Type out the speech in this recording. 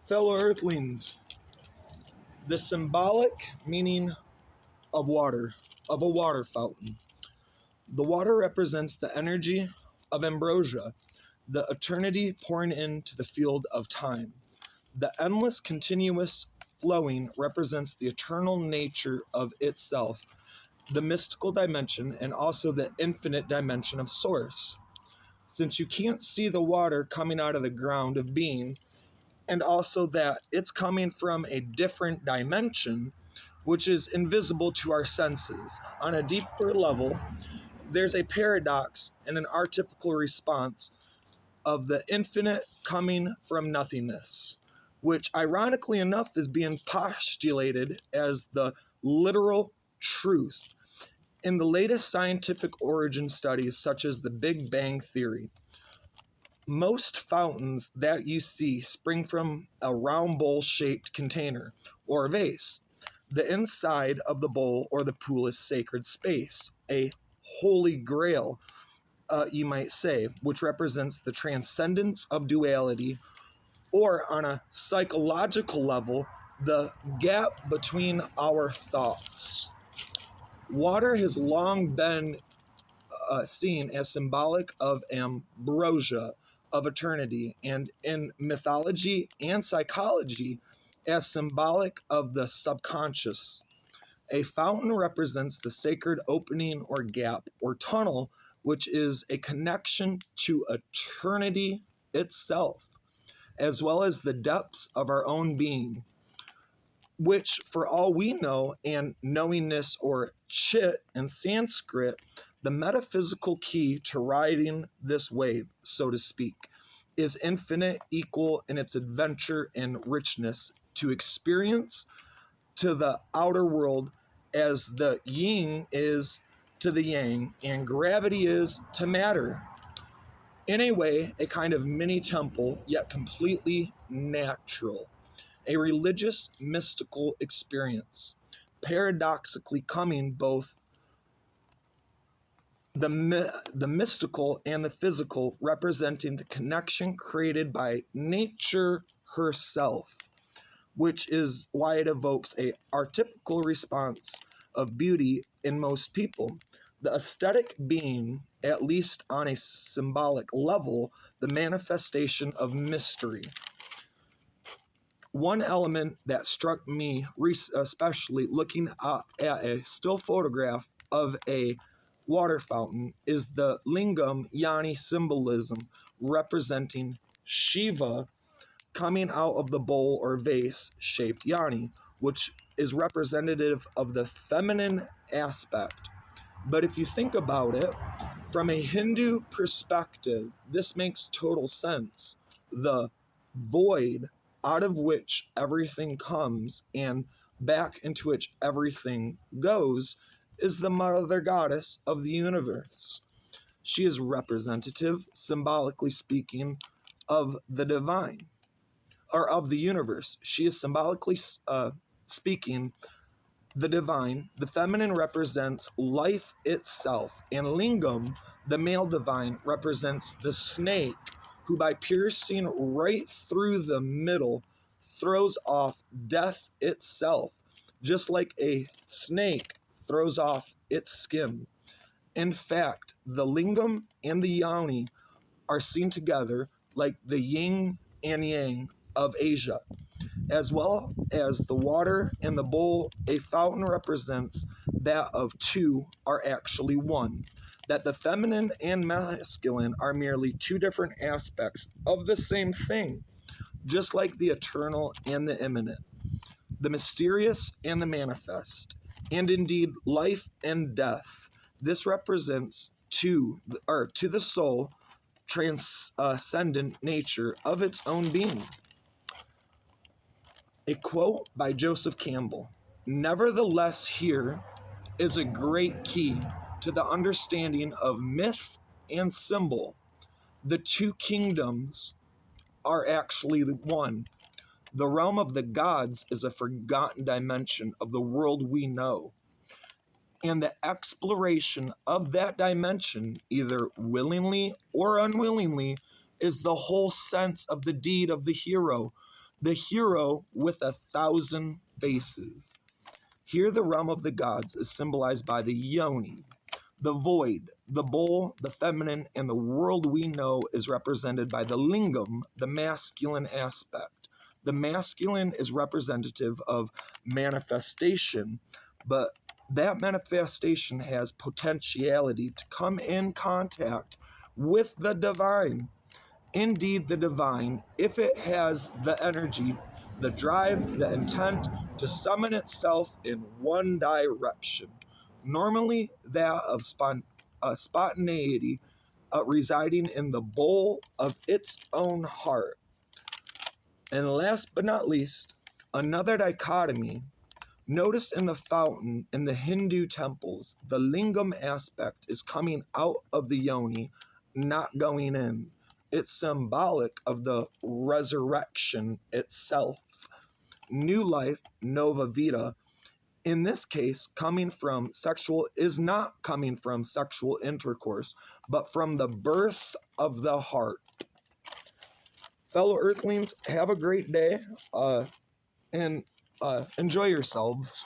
Fellow Earthlings, the symbolic meaning of water, of a water fountain. The water represents the energy of ambrosia, the eternity pouring into the field of time. The endless, continuous flowing represents the eternal nature of itself, the mystical dimension, and also the infinite dimension of source. Since you can't see the water coming out of the ground of being, and also that it's coming from a different dimension, which is invisible to our senses. On a deeper level, there's a paradox and an archetypical response of the infinite coming from nothingness, which ironically enough is being postulated as the literal truth in the latest scientific origin studies, such as the Big Bang Theory. Most fountains that you see spring from a round bowl-shaped container or vase. The inside of the bowl or the pool is sacred space, a holy grail, you might say, which represents the transcendence of duality, or on a psychological level, the gap between our thoughts. Water has long been seen as symbolic of ambrosia, of eternity, and in mythology and psychology as symbolic of the subconscious. A fountain represents the sacred opening or gap or tunnel, which is a connection to eternity itself, as well as the depths of our own being, which, for all we know, and knowingness or chit in Sanskrit, the metaphysical key to riding this wave, so to speak, is infinite, equal in its adventure and richness to experience to the outer world as the yin is to the yang and gravity is to matter. In a way, a kind of mini temple, yet completely natural. A religious, mystical experience, paradoxically coming both the mystical and the physical, representing the connection created by nature herself, which is why it evokes a archetypical response of beauty in most people. The aesthetic being, at least on a symbolic level, the manifestation of mystery. One element that struck me, especially looking at a still photograph of a water fountain, is the lingam yani symbolism representing Shiva coming out of the bowl or vase shaped yani, which is representative of the feminine aspect. But if you think about it, from a Hindu perspective, this makes total sense. The void out of which everything comes and back into which everything goes is the mother goddess of the universe. She is representative, symbolically speaking, of the divine, or of the universe. She is symbolically speaking the divine. The feminine represents life itself, and lingam, the male divine, represents the snake, who by piercing right through the middle throws off death itself, just like a snake throws off its skin. In fact, the lingam and the yoni are seen together like the yin and yang of Asia. As well as the water and the bowl, a fountain represents that of two are actually one, that the feminine and masculine are merely two different aspects of the same thing, just like the eternal and the immanent, the mysterious and the manifest, and indeed life and death. This represents to the soul transcendent nature of its own being. A quote by Joseph Campbell: "Nevertheless, here is a great key to the understanding of myth and symbol. The two kingdoms are actually one. The realm of the gods is a forgotten dimension of the world we know. And the exploration of that dimension, either willingly or unwillingly, is the whole sense of the deed of the hero, the hero with 1,000 faces. Here, the realm of the gods is symbolized by the yoni, the void, the bowl, the feminine, and the world we know is represented by the lingam, the masculine aspect. The masculine is representative of manifestation, but that manifestation has potentiality to come in contact with the divine. Indeed, the divine, if it has the energy, the drive, the intent to summon itself in one direction, normally that of spontaneity residing in the bowl of its own heart. And last but not least, another dichotomy. Notice in the fountain in the Hindu temples, the lingam aspect is coming out of the yoni, not going in. It's symbolic of the resurrection itself. New life, nova vita, in this case, coming from sexual is not coming from sexual intercourse, but from the birth of the heart. Fellow Earthlings, have a great day and enjoy yourselves.